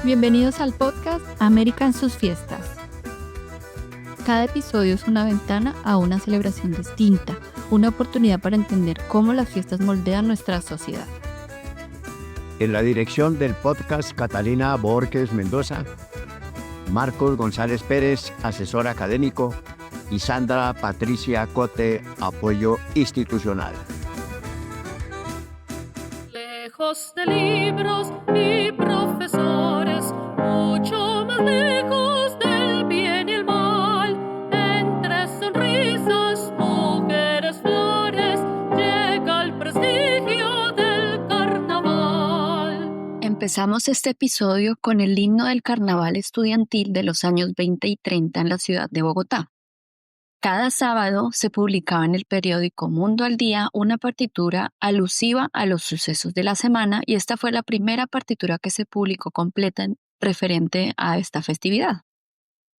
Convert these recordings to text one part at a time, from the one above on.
Bienvenidos al podcast América en sus fiestas. Cada episodio es una ventana a una celebración distinta, una oportunidad para entender cómo las fiestas moldean nuestra sociedad. En la dirección del podcast, Catalina Borges Mendoza, Marcos González Pérez, asesor académico, y Sandra Patricia Cote, apoyo institucional. Lejos de libros y profesores, mucho más lejos del bien y el mal, entre sonrisas, mujeres, flores, llega el prestigio del carnaval. Empezamos este episodio con el himno del carnaval estudiantil de los años 20 y 30 en la ciudad de Bogotá. Cada sábado se publicaba en el periódico Mundo al Día una partitura alusiva a los sucesos de la semana y esta fue la primera partitura que se publicó completa referente a esta festividad.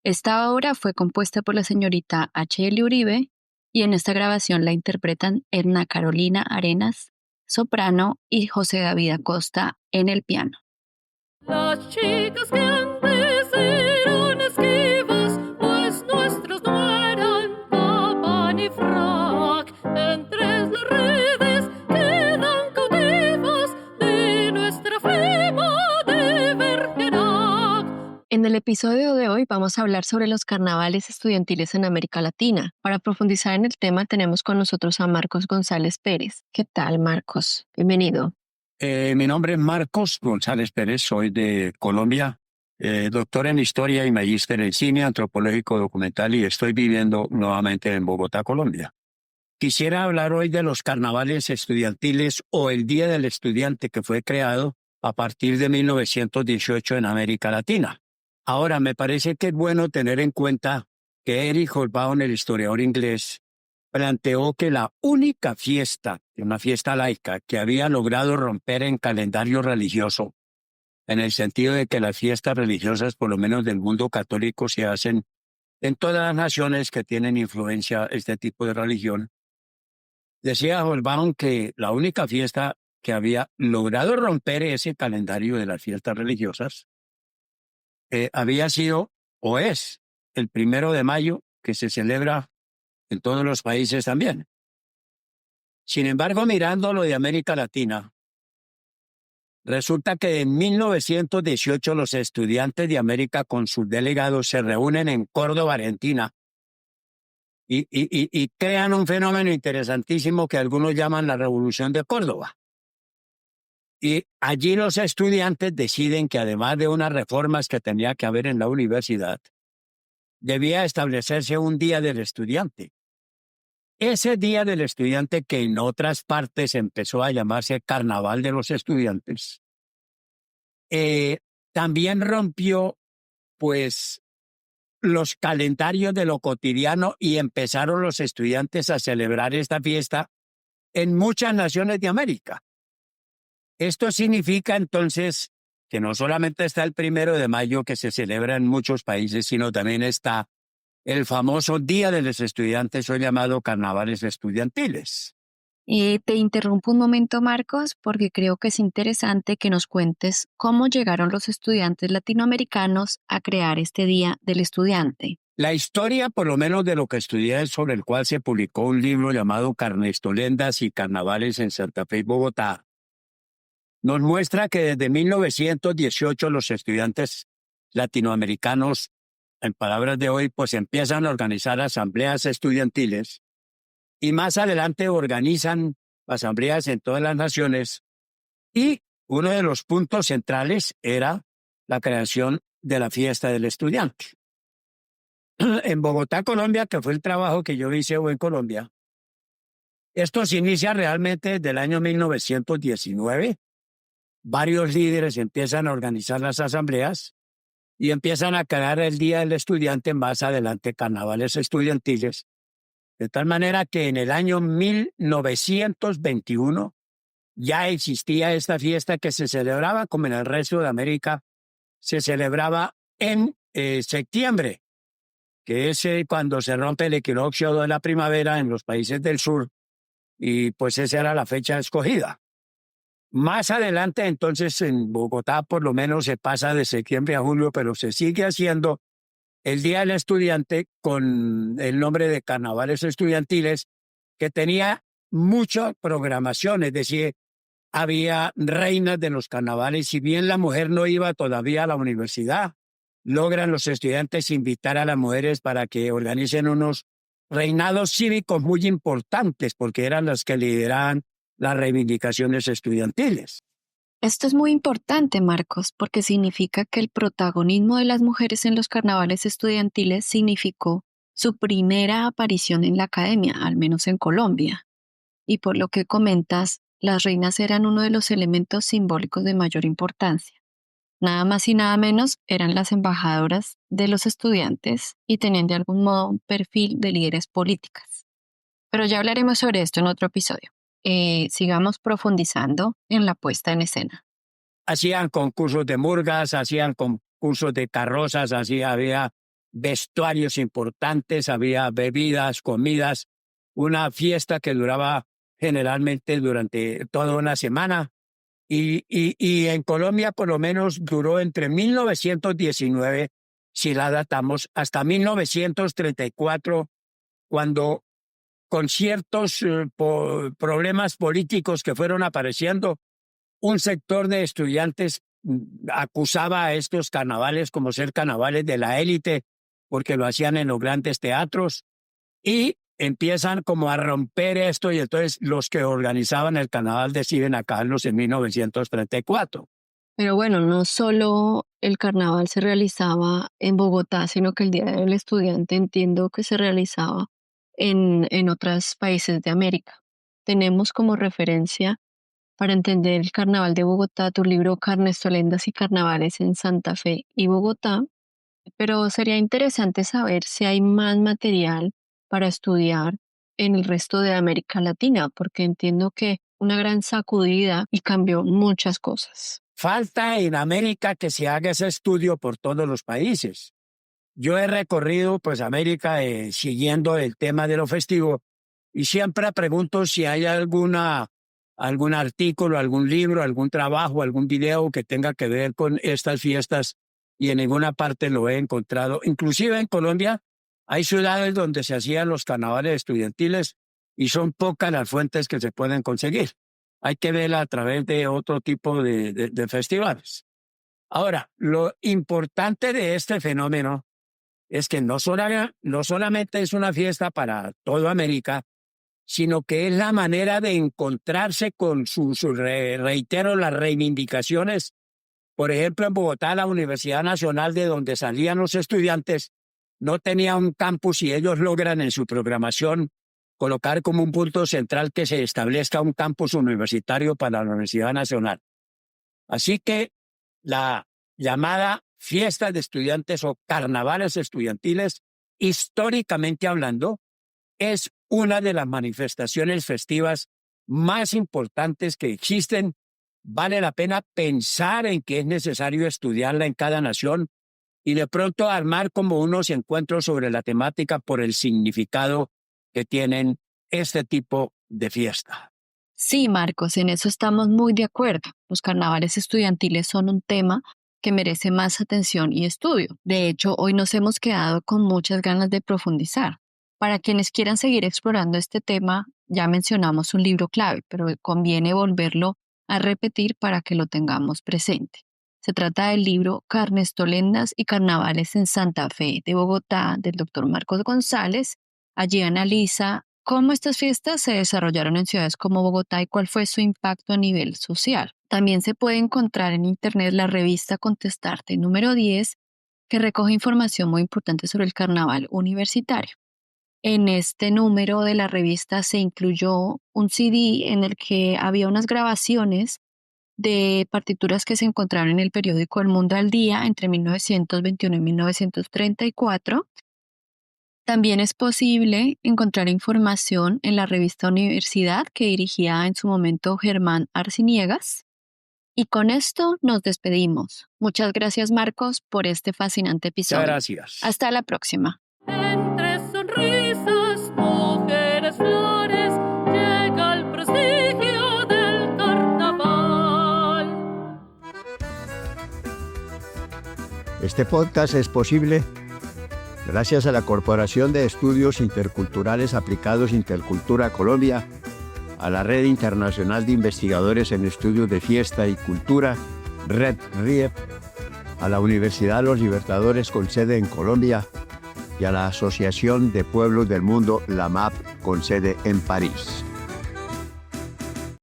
Esta obra fue compuesta por la señorita H.L. Uribe y en esta grabación la interpretan Edna Carolina Arenas, soprano, y José David Acosta en el piano. Las chicas que antes eran esquivas, pues nuestros no eran capa ni frac. Entre las redes quedan cautivas de nuestra flema de Bergerac. En el episodio de hoy vamos a hablar sobre los carnavales estudiantiles en América Latina. Para profundizar en el tema tenemos con nosotros a Marcos González Pérez. ¿Qué tal, Marcos? Bienvenido. Mi nombre es Marcos González Pérez, soy de Colombia, doctor en Historia y magíster en Cine Antropológico Documental y estoy viviendo nuevamente en Bogotá, Colombia. Quisiera hablar hoy de los carnavales estudiantiles o el Día del Estudiante que fue creado a partir de 1918 en América Latina. Ahora, me parece que es bueno tener en cuenta que Eric Hobsbawm, el historiador inglés, planteó que la única fiesta, una fiesta laica, que había logrado romper en calendario religioso, en el sentido de que las fiestas religiosas, por lo menos del mundo católico, se hacen en todas las naciones que tienen influencia este tipo de religión, decía Hobsbawm que la única fiesta que había logrado romper ese calendario de las fiestas religiosas había sido o es el 1 de mayo, que se celebra en todos los países también. Sin embargo, mirando lo de América Latina, resulta que en 1918 los estudiantes de América con sus delegados se reúnen en Córdoba, Argentina, y crean un fenómeno interesantísimo que algunos llaman la Revolución de Córdoba. Y allí los estudiantes deciden que además de unas reformas que tenía que haber en la universidad, debía establecerse un día del estudiante. Ese Día del Estudiante, que en otras partes empezó a llamarse Carnaval de los Estudiantes, también rompió, pues, los calendarios de lo cotidiano y empezaron los estudiantes a celebrar esta fiesta en muchas naciones de América. Esto significa entonces que no solamente está el 1 de mayo que se celebra en muchos países, sino también está el famoso Día de los Estudiantes, o llamado Carnavales Estudiantiles. Te interrumpo un momento, Marcos, porque creo que es interesante que nos cuentes cómo llegaron los estudiantes latinoamericanos a crear este Día del Estudiante. La historia, por lo menos de lo que estudié, sobre el cual se publicó un libro llamado Carnestolendas y Carnavales en Santa Fe y Bogotá, nos muestra que desde 1918 los estudiantes latinoamericanos, en palabras de hoy, pues empiezan a organizar asambleas estudiantiles y más adelante organizan asambleas en todas las naciones, y uno de los puntos centrales era la creación de la fiesta del estudiante. En Bogotá, Colombia, que fue el trabajo que yo hice en Colombia, esto se inicia realmente desde el año 1919. Varios líderes empiezan a organizar las asambleas y empiezan a crear el Día del Estudiante, más adelante carnavales estudiantiles, de tal manera que en el año 1921 ya existía esta fiesta que se celebraba, como en el resto de América, se celebraba en septiembre, que es cuando se rompe el equinoccio de la primavera en los países del sur, y pues esa era la fecha escogida. Más adelante, entonces, en Bogotá por lo menos se pasa de septiembre a julio, pero se sigue haciendo el Día del Estudiante con el nombre de Carnavales Estudiantiles, que tenía mucha programación, es decir, había reinas de los carnavales. Si bien la mujer no iba todavía a la universidad, logran los estudiantes invitar a las mujeres para que organicen unos reinados cívicos muy importantes, porque eran las que lideraban las reivindicaciones estudiantiles. Esto es muy importante, Marcos, porque significa que el protagonismo de las mujeres en los carnavales estudiantiles significó su primera aparición en la academia, al menos en Colombia. Y por lo que comentas, las reinas eran uno de los elementos simbólicos de mayor importancia. Nada más y nada menos eran las embajadoras de los estudiantes y tenían de algún modo un perfil de líderes políticas. Pero ya hablaremos sobre esto en otro episodio. Sigamos profundizando en la puesta en escena. Hacían concursos de murgas, hacían concursos de carrozas, había vestuarios importantes, había bebidas, comidas, una fiesta que duraba generalmente durante toda una semana. Y en Colombia por lo menos duró entre 1919, si la datamos, hasta 1934, cuando con ciertos problemas políticos que fueron apareciendo, un sector de estudiantes acusaba a estos carnavales como ser carnavales de la élite, porque lo hacían en los grandes teatros, y empiezan como a romper esto, y entonces los que organizaban el carnaval deciden acabarlos en 1934. Pero bueno, no solo el carnaval se realizaba en Bogotá, sino que el Día del Estudiante entiendo que se realizaba en otros países de América. Tenemos como referencia para entender el Carnaval de Bogotá tu libro Carnestolendas y Carnavales en Santa Fe y Bogotá, pero sería interesante saber si hay más material para estudiar en el resto de América Latina, porque entiendo que una gran sacudida y cambió muchas cosas. Falta en América que se haga ese estudio por todos los países. Yo he recorrido pues América siguiendo el tema de lo festivo y siempre pregunto si hay algún artículo, algún libro, algún trabajo, algún video que tenga que ver con estas fiestas, y en ninguna parte lo he encontrado. Inclusive en Colombia hay ciudades donde se hacían los carnavales estudiantiles y son pocas las fuentes que se pueden conseguir. Hay que verla a través de otro tipo de festivales. Ahora, lo importante de este fenómeno es que no solamente es una fiesta para toda América, sino que es la manera de encontrarse con reitero, las reivindicaciones. Por ejemplo, en Bogotá, la Universidad Nacional, de donde salían los estudiantes, no tenía un campus, y ellos logran en su programación colocar como un punto central que se establezca un campus universitario para la Universidad Nacional. Así que la llamada fiesta de estudiantes o carnavales estudiantiles, históricamente hablando, es una de las manifestaciones festivas más importantes que existen. Vale la pena pensar en que es necesario estudiarla en cada nación y de pronto armar como unos encuentros sobre la temática por el significado que tienen este tipo de fiesta. Sí, Marcos, en eso estamos muy de acuerdo. Los carnavales estudiantiles son un tema que merece más atención y estudio. De hecho, hoy nos hemos quedado con muchas ganas de profundizar. Para quienes quieran seguir explorando este tema, ya mencionamos un libro clave, pero conviene volverlo a repetir para que lo tengamos presente. Se trata del libro Carnestolendas y Carnavales en Santa Fe de Bogotá, del doctor Marcos González. Allí analiza cómo estas fiestas se desarrollaron en ciudades como Bogotá y cuál fue su impacto a nivel social. También se puede encontrar en internet la revista Contestarte número 10, que recoge información muy importante sobre el carnaval universitario. En este número de la revista se incluyó un CD en el que había unas grabaciones de partituras que se encontraron en el periódico El Mundo al Día entre 1921 y 1934. También es posible encontrar información en la revista Universidad, que dirigía en su momento Germán Arciniegas. Y con esto nos despedimos. Muchas gracias, Marcos, por este fascinante episodio. Muchas gracias. Hasta la próxima. Entre sonrisas, mujeres, flores, llega el prestigio del carnaval. Este podcast es posible gracias a la Corporación de Estudios Interculturales Aplicados Intercultura Colombia, a la Red Internacional de Investigadores en Estudios de Fiesta y Cultura, Red RIEP, a la Universidad Los Libertadores con sede en Colombia y a la Asociación de Pueblos del Mundo, la MAP, con sede en París.